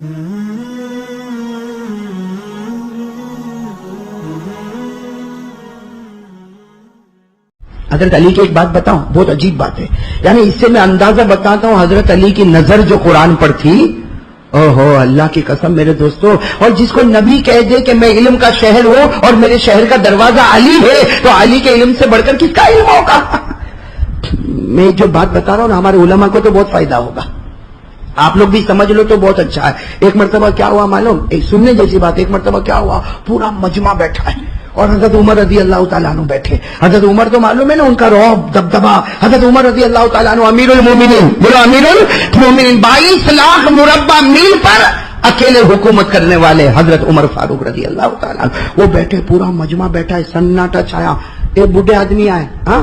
حضرت علی کی ایک بات بتاؤں، بہت عجیب بات ہے، یعنی اس سے میں اندازہ بتاتا ہوں حضرت علی کی نظر جو قرآن پر تھی، اوہو اللہ کی قسم میرے دوستو، اور جس کو نبی کہہ دے کہ میں علم کا شہر ہوں اور میرے شہر کا دروازہ علی ہے، تو علی کے علم سے بڑھ کر کس کا علم ہوگا؟ میں جو بات بتا رہا ہوں نا، ہمارے علماء کو تو بہت فائدہ ہوگا، آپ لوگ بھی سمجھ لو تو بہت اچھا ہے۔ ایک مرتبہ کیا ہوا معلوم، ایک سننے جیسی بات، ایک مرتبہ کیا ہوا، پورا مجمع بیٹھا ہے اور حضرت عمر رضی اللہ تعالیٰ عنہ بیٹھے۔ حضرت عمر تو معلوم ہے نا ان کا رعب دبدبا، حضرت عمر رضی اللہ تعالیٰ عنہ امیر المومنین، بولو امیر المومنین، 22 لاکھ مربع میل پر اکیلے حکومت کرنے والے حضرت عمر فاروق رضی اللہ تعالیٰ عنہ، وہ بیٹھے، پورا مجمع بیٹھا ہے، سناٹا چھایا۔ ایک بوڑھے آدمی آئے، ہاں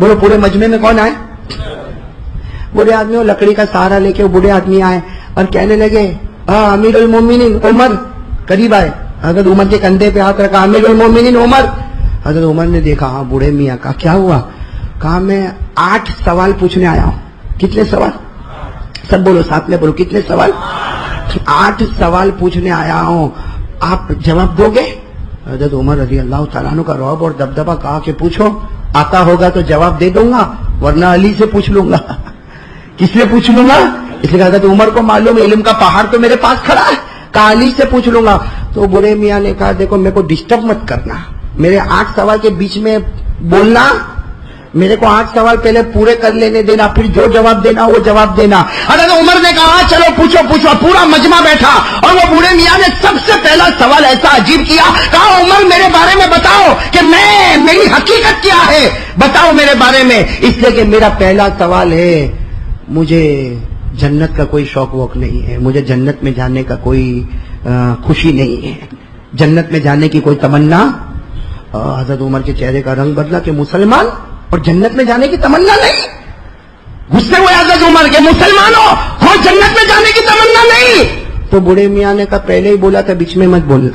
بولو پورے مجمع میں کون آئے؟ بوڑھے آدمی، وہ لکڑی کا سہارا لے کے وہ بوڑھے آدمی آئے اور کہنے لگے امیر المومنین عمر، قریب آئے، حضرت عمر کے کندھے پہ ہاتھ رکھا، امیر المومنین عمر۔ حضرت عمر نے دیکھا، ہاں بوڑھے میاں کا کیا ہوا؟ کہا میں 8 سوال پوچھنے آیا ہوں۔ کتنے سوال؟ سب بولو ساتھ میں بولو، کتنے سوال؟ 8 سوال پوچھنے آیا ہوں، آپ جواب دو گے؟ حضرت عمر رضی اللہ تعالیٰ عنہ کا رعب اور دبدبا، کہا کہ پوچھو، آتا ہوگا تو جواب دے دوں گا ورنہ علی سے پوچھ لوں گا۔ کس سے پوچھ لوں گا؟ اس لیے حضرت عمر کو معلوم ہے علم کا پہاڑ تو میرے پاس کھڑا ہے، کہا علی سے پوچھ لوں گا۔ تو بڑے میاں نے کہا دیکھو میرے کو ڈسٹرب مت کرنا، میرے 8 سوال کے بیچ میں بولنا، میرے کو 8 سوال پہلے پورے کر لینے دینا، پھر جو جواب دینا وہ جواب دینا۔ حضرت عمر نے کہا چلو پوچھو پوچھو، پورا مجمع بیٹھا اور وہ بوڑھے میاں نے سب سے پہلا سوال ایسا عجیب کیا، کہا عمر میرے بارے میں بتاؤ کہ میری حقیقت کیا ہے، بتاؤ میرے بارے میں، اس لیے کہ میرا پہلا سوال ہے مجھے جنت کا کوئی شوق ووق نہیں ہے، مجھے جنت میں جانے کا کوئی خوشی نہیں ہے، جنت میں جانے کی کوئی تمنا۔ حضرت عمر کے چہرے کا رنگ بدلا کہ مسلمان اور جنت میں جانے کی تمنا نہیں؟ غصے ہوئے حضرت عمر کے مسلمانوں ہو جنت میں جانے کی تمنا نہیں؟ تو بوڑھے میاں نے کہا پہلے ہی بولا تھا بیچ میں مت بولنا،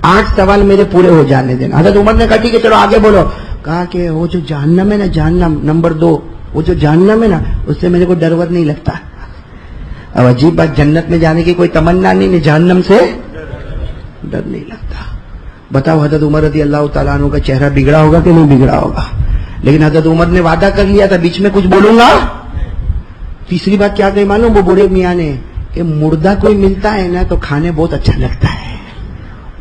8 سوال میرے پورے ہو جانے دینا۔ حضرت عمر نے کہا ٹھیک ہے چلو آگے بولو۔ کہا کہ وہ جو جہنم ہے نا، جہنم نمبر 2، وہ جو جہنم ہے نا اس سے میرے کو ڈر ور نہیں لگتا۔ اب عجیب بات، جنت میں جانے کی کوئی تمنا نہیں، جہنم سے ڈر نہیں لگتا۔ بتاؤ حضرت عمر رضی اللہ تعالیٰ عنہ کا چہرہ بگڑا ہوگا کہ نہیں بگڑا ہوگا؟ لیکن حضرت عمر نے وعدہ کر لیا تھا بیچ میں کچھ بولوں گا۔ تیسری بات کیا کہی معلوم وہ بوڑھے میاں نے، کہ مردہ کوئی ملتا ہے نا تو کھانے بہت اچھا لگتا ہے،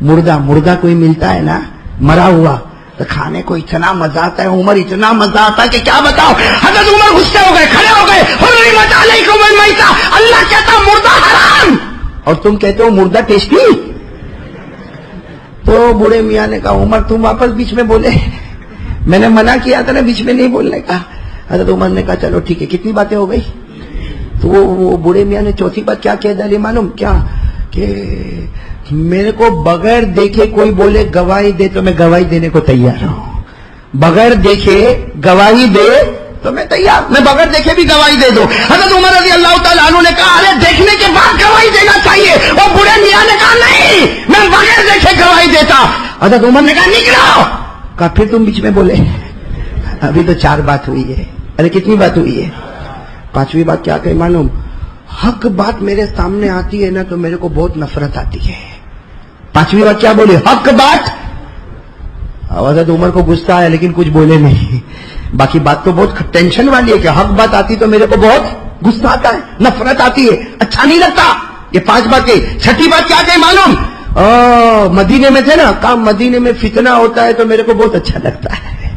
مردہ کوئی ملتا ہے نا مرا ہوا تو کھانے کو اتنا مزہ آتا ہے، عمر اتنا مزہ آتا ہے کہ کیا بتاؤ۔ حضرت عمر غصے ہو گئے، کھڑے ہو گئے، حرمت علیکم المیتہ، اللہ کہتا مردہ حرام اور تم کہتے ہو مردہ ٹیسٹی۔ تو بوڑھے میاں نے کہا عمر تم واپس بیچ میں بولے، میں نے منع کیا تھا نا بیچ میں نہیں بولنے کا۔ حضرت عمر نے کہا چلو ٹھیک ہے، کتنی باتیں ہو گئی؟ تو وہ بوڑھے میاں نے چوتھی بات کیا کہہ ڈالی معلوم کیا؟ کہ میرے کو بغیر دیکھے کوئی بولے گواہی دے تو میں گواہی دینے کو تیار ہوں، بغیر دیکھے گواہی دے تو میں تیار، میں بغیر دیکھے بھی گواہی دے دو۔ حضرت عمر رضی اللہ تعالیٰ عنہ نے کہا ارے دیکھنے کے بعد گواہی دینا چاہیے، اور بوڑھے میاں نے کہا نہیں میں بغیر دیکھے گواہی دیتا۔ حضرت عمر نے کہا نکلو، کہا پھر تم بیچ میں بولے، ابھی تو 4 بات ہوئی ہے، ارے کتنی بات ہوئی ہے؟ 5ویں بات کیا کہی معلوم؟ حق بات میرے سامنے آتی ہے نا تو میرے کو بہت نفرت آتی ہے۔ 5ویں بات کیا بولے؟ حق بات۔ حضرت عمر کو غصہ آیا لیکن کچھ بولے نہیں، باقی بات تو بہت ٹینشن والی ہے کہ حق بات آتی تو میرے کو بہت غصہ آتا ہے، نفرت آتی ہے، اچھا نہیں لگتا۔ یہ 5 باتیں۔ 6ٹھی بات کیا کہی معلوم؟ مدینے میں تھے نا، کہا مدینے میں فتنہ ہوتا ہے تو میرے کو بہت اچھا لگتا ہے،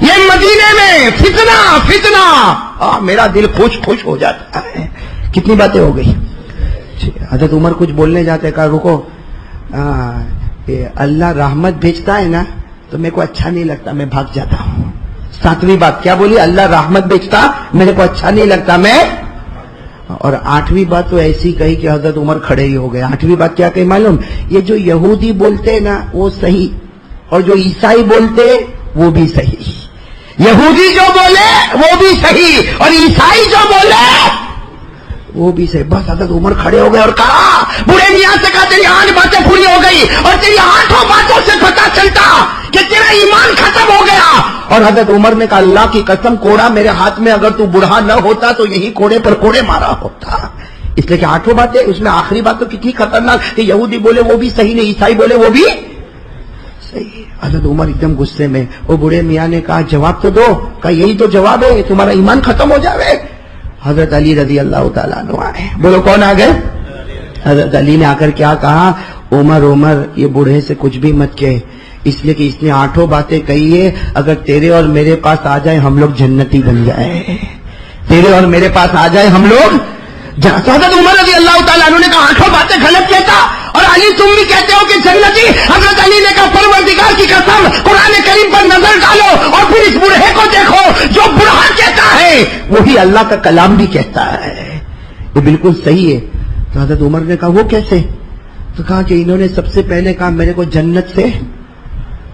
یہ مدینے میں فتنہ میرا دل خوش ہو جاتا ہے۔ کتنی باتیں ہو گئی؟ حضرت عمر کچھ بولنے جاتے، کہا رکو، اللہ رحمت بھیجتا ہے نا تو میرے کو اچھا نہیں لگتا، میں بھاگ جاتا ہوں۔ 7ویں بات کیا بولی؟ اللہ رحمت بھیجتا میرے کو اچھا نہیں لگتا میں۔ اور 8ویں بات تو ایسی کہی کہ حضرت عمر کھڑے ہی ہو گئے۔ 8ویں بات کیا کہی معلوم؟ یہ جو یہودی بولتے ہیں نا وہ صحیح، اور جو عیسائی بولتے وہ بھی صحیح، یہودی جو بولے وہ بھی صحیح اور عیسائی جو بولے وہ بھی صحیح۔ بس حضرت عمر کھڑے ہو گئے اور کہا، بوڑھے میاں سے کہا تیری 8 باتیں پوری ہو گئی اور تیری 8 باتوں سے پتہ چلتا کہ تیرا ایمان ختم ہو گیا۔ اور حضرت عمر نے کہا اللہ کی قسم کوڑا میرے ہاتھ میں اگر تو بوڑھا نہ ہوتا تو یہی کوڑے پر کوڑے مارا ہوتا۔ اس لیے کہ 8 باتیں، اس میں آخری بات تو کتنی خطرناک کہ یہودی بولے وہ بھی صحیح نہیں، عیسائی بولے وہ بھی صحیح۔ حضرت عمر ایک دم غصے میں، وہ بوڑھے میاں نے کہا جواب تو دو، کہا یہی تو جواب ہے، تمہارا ایمان ختم ہو جاوے۔ حضرت علی رضی اللہ تعالیٰ عنہ آئے، بولو کون آ گئے؟ حضرت علی نے آ کر کیا کہا، عمر یہ بوڑھے سے کچھ بھی مت کہے، اس لیے کہ اس نے 8 باتیں کہی ہے، اگر تیرے اور میرے پاس آ جائے ہم لوگ جنتی بن جائے، تیرے اور میرے پاس آ جائے ہم لوگ۔ حضرت عمر رضی اللہ تعالیٰ عنہ نے کہا 8 باتیں غلط کہتا، اور علی تم بھی کہتے ہو کہ جنتی۔ حضرت علی نے کہا پروردگار کی قسم، قرآن کریم پر نظر ڈالو اور پھر اس بوڑھے کو دیکھو، جو بوڑھا کہتا ہے وہی اللہ کا کلام بھی کہتا ہے، یہ بالکل صحیح ہے۔ تو حضرت عمر نے کہا وہ کیسے؟ تو کہا کہ انہوں نے سب سے پہلے کہا میرے کو جنت سے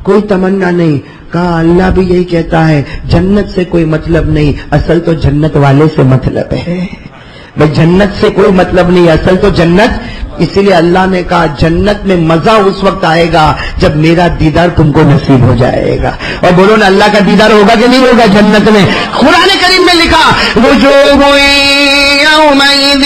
کوئی تمنا نہیں، کہا اللہ بھی یہی کہتا ہے جنت سے کوئی مطلب نہیں، اصل تو جنت والے سے مطلب ہے، بھائی جنت سے کوئی مطلب نہیں، اصل تو جنت۔ اسی لیے اللہ نے کہا جنت میں مزہ اس وقت آئے گا جب میرا دیدار تم کو نصیب ہو جائے گا، اور بولو نا اللہ کا دیدار ہوگا کہ نہیں ہوگا جنت میں؟ قرآن کریم میں لکھا وجوہ یومئذ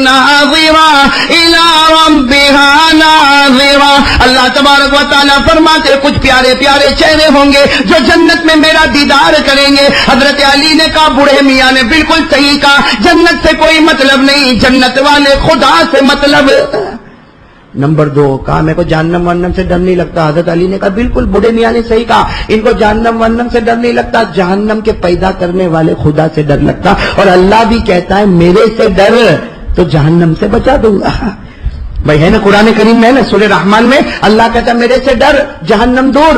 ناظرہ الی ربها ناظرہ، اللہ تبارک و تعالیٰ فرماتے کچھ پیارے پیارے چہرے ہوں گے جو جنت میں میرا دیدار کریں گے۔ حضرت علی نے کہا بوڑھے میاں نے بالکل صحیح کہا، جنت سے کوئی مطلب نہیں، جنت والے خدا سے مطلب۔ نمبر 2 کہا میرے کو جہنم ورنم سے ڈر نہیں لگتا، حضرت علی نے کہا بالکل بوڑھے میاں نے صحیح کہا، ان کو جہنم ورنم سے ڈر نہیں لگتا، جہنم کے پیدا کرنے والے خدا سے ڈر لگتا، اور اللہ بھی کہتا ہے میرے سے ڈر تو جہنم سے بچا دوں گا۔ بھائی ہے نا قرآن کریم میں نا سورہ رحمان میں اللہ کہتا ہے میرے سے ڈر، جہنم دور۔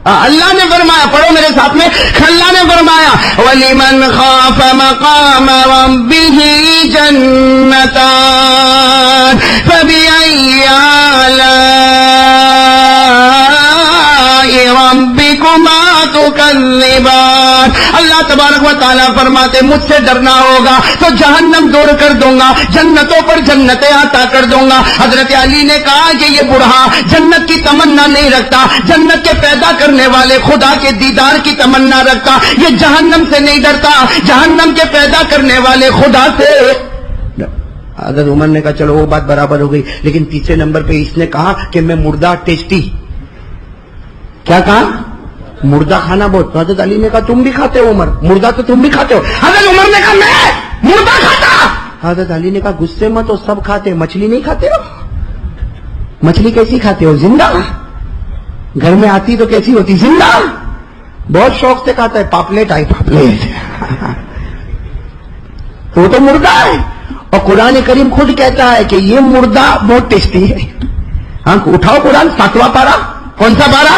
اللہ نے فرمایا، پڑھو میرے ساتھ میں، اللہ نے فرمایا وَلِمَنْ خَافَ مَقَامَ رَبِّهِ جَنَّتَانِ فَبِأَيِّ آلَاءِ رَبِّكُمَا تُكَذِّبَانِ۔ اللہ تبارک و تعالیٰ فرماتے مجھ سے ڈرنا ہوگا تو جہنم دور کر دوں گا، جنتوں پر جنتیں عطا کر دوں گا۔ حضرت علی نے کہا کہ یہ بوڑھا جنت کی تمنا نہیں رکھتا، جنت کے پیدا کرنے والے خدا کے دیدار کی تمنا رکھتا، یہ جہنم سے نہیں ڈرتا، جہنم کے پیدا کرنے والے خدا سے۔ حضرت عمر نے کہا چلو وہ بات برابر ہو گئی، لیکن تیسرے نمبر پہ اس نے کہا کہ میں مردہ ٹیسٹی، کیا کہا؟ مردہ کھانا بہت۔ تو حضرت علی نے کہا تم بھی کھاتے ہو عمر، مردہ تو تم بھی کھاتے ہو۔ حضرت عمر نے کہا میں مردہ کھاتا۔ حضرت علی نے کہا غصے مت ہو، سب کھاتے، مچھلی نہیں کھاتے ہو؟ مچھلی کیسی کھاتے ہو؟ زندہ؟ گھر میں آتی تو کیسی ہوتی؟ زندہ؟ بہت شوق سے کھاتا ہے، پاپلیٹ آئی پاپلیٹ، وہ تو مردہ ہے، اور قرآن کریم خود کہتا ہے کہ یہ مردہ بہت ٹیسٹی ہے۔ ہاں اٹھاؤ قرآن 7واں پارہ، کون سا پارہ؟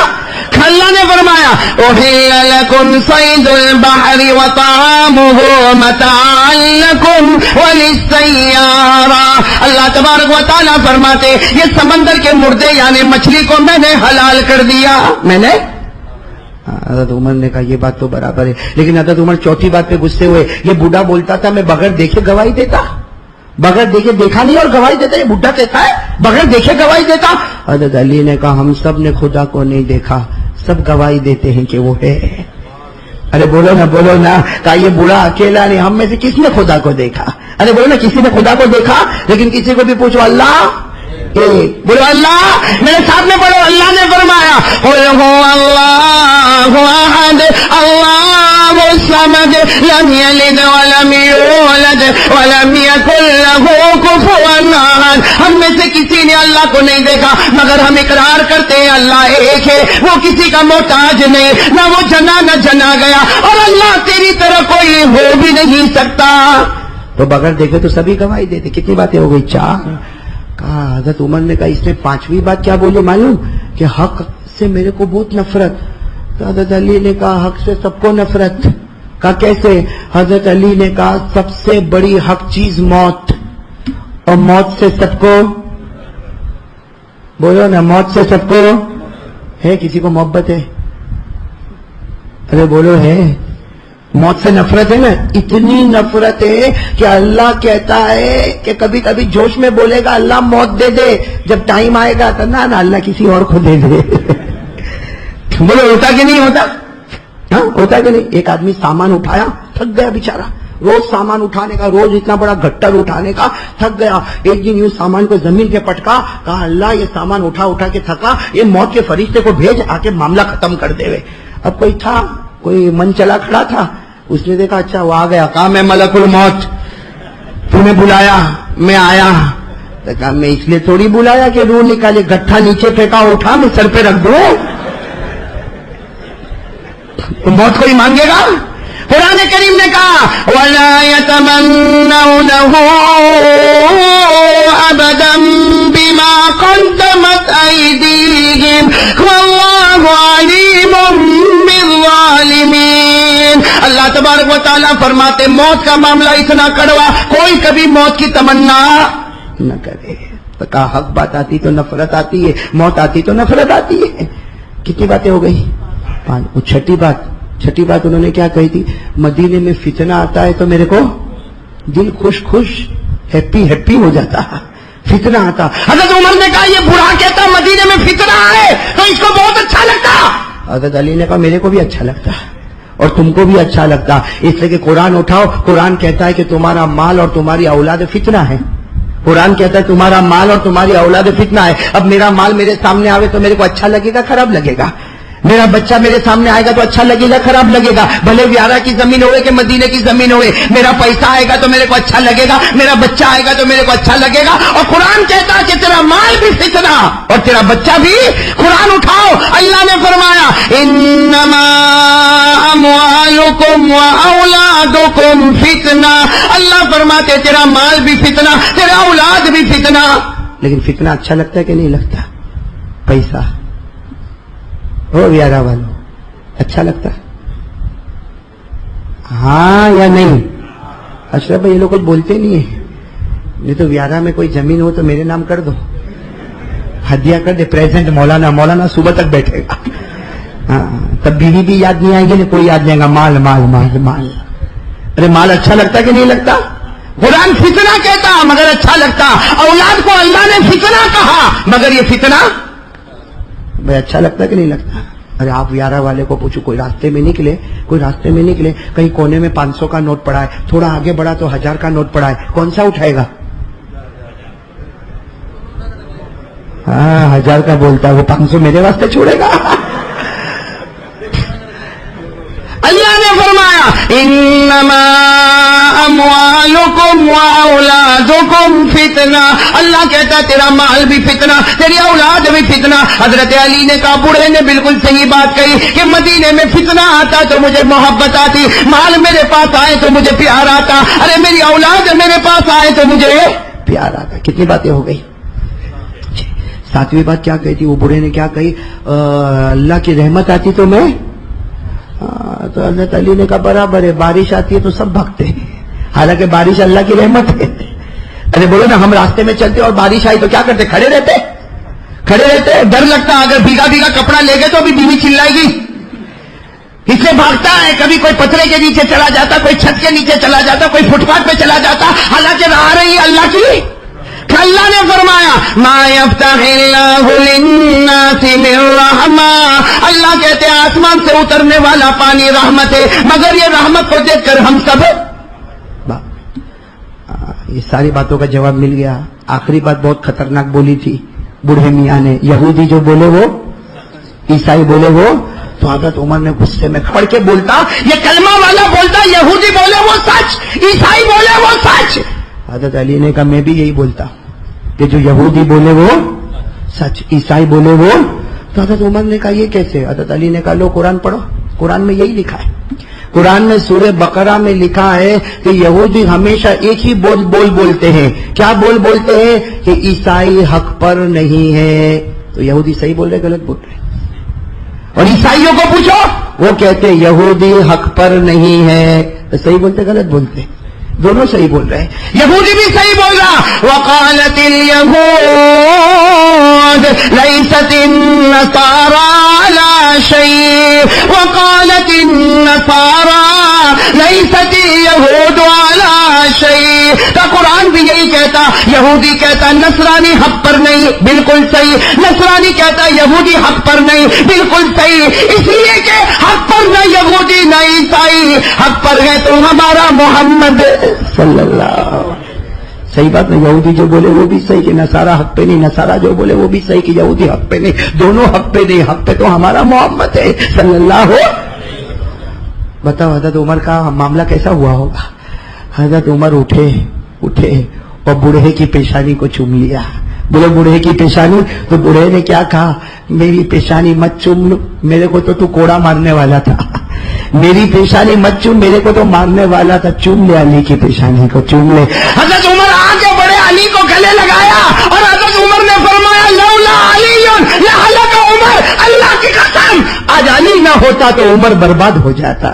اللہ نے فرمایا احل لکم صید البحر وطعامہ متاعا لکم وللسیارہ۔ اللہ تبارک و تعالیٰ فرماتے یہ سمندر کے مردے یعنی مچھلی کو میں نے حلال کر دیا، میں نے۔ حضرت عمر نے کہا یہ بات تو برابر ہے، لیکن حضرت عمر چوتھی بات پہ غصے ہوئے، یہ بوڑھا بولتا تھا میں بغیر دیکھے گواہی دیتا، بغیر دیکھے دیکھا نہیں اور گواہی دیتا، یہ بڈھا کہتا ہے بغیر دیکھے گواہی دیتا۔ حضرت علی نے کہا ہم سب نے خدا کو نہیں دیکھا، سب گواہی دیتے ہیں کہ وہ ہے۔ ارے بولو نا، کہا یہ بوڑھا اکیلا نہیں، ہم میں سے کس نے خدا کو دیکھا؟ ارے بولو نا کسی نے خدا کو دیکھا، لیکن کسی کو بھی پوچھو اللہ، بولو اللہ، میرے ساتھ میں پڑھو، اللہ نے فرمایا قل هو اللہ احد اللہ الصمد لم یلد ولم یولد ولم یکن له کفوا احد۔ ہم میں سے کسی نے اللہ کو نہیں دیکھا مگر ہم اقرار کرتے ہیں اللہ ایک ہے، وہ کسی کا محتاج نہیں، نہ وہ جنا نہ جنا گیا، اور اللہ تیری طرح کوئی ہو بھی نہیں سکتا۔ تو بغیر دیکھے تو سبھی گواہی دیتے۔ کتنی باتیں ہو گئی؟ 4۔ کہا حضرت عمر نے کہا اس نے 5ویں بات کیا بولی معلوم؟ کہ حق سے میرے کو بہت نفرت۔ تو حضرت علی نے کہا حق سے سب کو نفرت۔ کہا کیسے؟ حضرت علی نے کہا سب سے بڑی حق چیز موت، اور موت سے سب کو، بولو نا موت سے سب کو ہے، کسی کو محبت ہے؟ ارے بولو ہے؟ موت سے نفرت ہے نا، اتنی نفرت ہے کہ اللہ کہتا ہے کہ کبھی کبھی جوش میں بولے گا اللہ موت دے دے، جب ٹائم آئے گا تو نہ اللہ کسی اور کو دے دے۔ بولو ہوتا کہ نہیں ہوتا؟ ہاں ہوتا کہ نہیں؟ ایک آدمی سامان اٹھایا، تھک گیا بیچارہ، روز سامان اٹھانے کا، روز اتنا بڑا گٹر اٹھانے کا، تھک گیا. ایک دن یوں سامان کو زمین پہ پٹکا، کہا اللہ یہ سامان اٹھا اٹھا کے تھکا، یہ موت کے فرشتے کو بھیج آ کے معاملہ ختم کر دے. اب کوئی تھا، کوئی من چلا کھڑا تھا، اس نے دیکھا اچھا وہ آ گیا. کہا میں ملک الموت، تو نے بلایا، میں آیا. کہا میں اس لیے تھوڑی بلایا کہ روح نکالے، گٹھا نیچے پھینکا اٹھا میں سر پہ رکھ دوں. تو موت کوئی مانگے گا؟ قرآن کریم نے کہا وَلَا يَتَمَنَّوْنَهُ أَبَدًا بِمَا قَدَّمَتْ أَيْدِيهِمْ وَاللَّهُ عَلِيمٌ بِالظَّالِمِينَ. اللہ تبارک و تعالیٰ فرماتے موت کا معاملہ اتنا کڑوا، کوئی کبھی موت کی تمنا نہ کرے. تو کہا حق بات آتی تو نفرت آتی ہے، موت آتی تو نفرت آتی ہے. کتنی باتیں ہو گئی؟ چھٹی بات انہوں نے کیا کہی تھی؟ مدینے میں فتنہ آتا ہے تو میرے کو دل خوش ہیپی ہو جاتا. فتنہ آتا، حضرت عمر نے کہا یہ بوڑھا کہتا مدینے میں فتنہ آئے تو اس کو بہت اچھا لگتا. حضرت علی نے کہا میرے کو بھی اچھا لگتا اور تم کو بھی اچھا لگتا، اس لیے کہ قرآن اٹھاؤ. قرآن کہتا ہے کہ تمہارا مال اور تمہاری اولاد فتنہ ہے. قرآن کہتا ہے تمہارا مال اور تمہاری اولاد فتنہ ہے. اب میرا مال میرے سامنے آوے تو میرے کو اچھا لگے گا خراب لگے گا؟ میرا بچہ میرے سامنے آئے گا تو اچھا لگے گا خراب لگے گا؟ بھلے ویارہ کی زمین ہوئے کہ مدینے کی زمین ہوئے، میرا پیسہ آئے گا تو میرے کو اچھا لگے گا، میرا بچہ آئے گا تو میرے کو اچھا لگے گا. اور قرآن کہتا ہے کہ تیرا مال بھی فتنہ اور تیرا بچہ بھی. قرآن اٹھاؤ، اللہ نے فرمایا انما اموالکم واولادکم فتنہ. اللہ فرماتے تیرا مال بھی فتنہ، تیرا اولاد بھی فتنہ. لیکن فتنہ اچھا لگتا ہے کہ نہیں لگتا؟ پیسہ ہو ویارہ والوں اچھا لگتا ہاں یا نہیں؟ اشرف بھائی یہ لوگ کچھ بولتے نہیں ہیں. نہیں تو ویارہ میں کوئی زمین ہو تو میرے نام کر دو، ہدیہ کر دے. پریزنٹ مولانا صبح تک بیٹھے گا. ہاں تب بیوی بھی یاد نہیں آئے گی، نہیں کوئی یاد نہیں آئے گا. مال مال مال مال. ارے مال اچھا لگتا کہ نہیں لگتا؟ قرآن فتنہ کہتا مگر اچھا لگتا. اولاد کو اللہ نے فتنہ کہا مگر یہ فتنہ بھائی اچھا لگتا کہ نہیں لگتا؟ ارے آپ ویارہ والے کو پوچھو، کوئی راستے میں نکلے کہیں کونے میں 500 کا نوٹ پڑا ہے، تھوڑا آگے بڑھا تو 1000 کا نوٹ پڑا ہے، کون سا اٹھائے گا؟ ہاں 1000 کا بولتا ہے، وہ 500 میرے واسطے چھوڑے گا؟ اللہ نے فرمایا انما اموالکم واولادکم فتنہ. اللہ کہتا تیرا مال بھی فتنہ، تیری اولاد بھی فتنہ. حضرت علی نے کہا بوڑھے نے بالکل صحیح بات کہی کہ مدینے میں فتنہ آتا تو مجھے محبت آتی، مال میرے پاس آئے تو مجھے پیار آتا، ارے میری اولاد میرے پاس آئے تو مجھے پیار آتا. کتنی باتیں ہو گئی؟ 7ویں بات کیا کہی تھی وہ بوڑھے نے؟ کیا کہی؟ اللہ کی رحمت آتی تو میں تو حضرت علی نے کہا برابر ہے، بارش آتی ہے تو سب بھگتے ہیں، حالانکہ بارش اللہ کی رحمت ہے. ارے بولو نا، ہم راستے میں چلتے اور بارش آئی تو کیا کرتے؟ کھڑے رہتے. ڈر لگتا اگر بھیگا کپڑا لے گئے تو ابھی بیوی چلائے گی، اس سے بھاگتا ہے. کبھی کوئی پتھرے کے نیچے چلا جاتا، کوئی چھت کے نیچے چلا جاتا، کوئی فٹ پاتھ پہ چلا جاتا، حالانکہ راہ رہی اللہ کی. اللہ نے فرمایا ما یفتح اللہ للناس من رحمہ. اللہ کہتے ہیں آسمان سے اترنے والا پانی رحمت ہے، مگر یہ رحمت کو دیکھ کر ہم سب یہ ساری باتوں کا جواب مل گیا. آخری بات بہت خطرناک بولی تھی بوڑھے میاں نے. یہودی جو بولے وہ، عیسائی بولے وہ. تو حضرت عمر نے غصے میں کھڑ کے بولتا، یہ کلمہ والا بولتا یہودی بولے وہ سچ، عیسائی بولے وہ سچ. حضرت علی نے کہا میں بھی یہی بولتا کہ جو یہودی بولے وہ سچ، عیسائی بولے وہ. تو حضرت عمر نے کہا یہ کیسے؟ حضرت علی نے کہا لو قرآن پڑھو، قرآن میں یہی لکھا ہے. قرآن میں سورہ بقرہ میں لکھا ہے کہ یہودی ہمیشہ ایک ہی بول بولتے ہیں. کیا بولتے ہیں؟ کہ عیسائی حق پر نہیں ہے. تو یہودی صحیح بول رہے غلط بول رہے؟ اور عیسائیوں کو پوچھو وہ کہتے یہودی حق پر نہیں ہے. تو صحیح بولتے غلط بولتے؟ دونوں صحیح بول رہے ہیں. یہودی بھی صحیح بول رہا. وقالت اليهود ليست النصارى على شيء وقالت النصارى لیست یہود علی شیء. تو قرآن بھی یہی کہتا، یہودی کہتا نصرانی حق پر نہیں، بالکل صحیح. نصرانی کہتا یہودی حق پر نہیں، بالکل صحیح. اس لیے کہ حق پر نہ یہودی نہ عیسائی، حق پر ہے تو ہمارا محمد صلی اللہ. صحیح بات نا، یہودی جو بولے وہ بھی صحیح کہ نصارہ حق پہ نہیں، نصارہ جو بولے وہ بھی صحیح کہ یہودی حق پہ نہیں، دونوں حق پہ نہیں، حق پہ تو ہمارا محمد ہے صلی اللہ. بتاؤ حضرت عمر کا معاملہ کیسا ہوا ہوگا. حضرت عمر اٹھے اور بوڑھے کی پیشانی کو چوم لیا. بولے بوڑھے کی پیشانی، تو بوڑھے نے کیا کہا، میری پیشانی مت چوم، میرے کو تو کوڑا مارنے والا تھا، میری پیشانی مت چوم، میرے کو تو مارنے والا تھا، چوم لے علی کی پیشانی کو، چوم لے. حضرت عمر آگے بڑے، علی کو گلے لگایا اور حضرت عمر نے فرمایا لولا علی لہلک عمر، اللہ کی قسم آج علی نہ ہوتا تو عمر برباد ہو جاتا.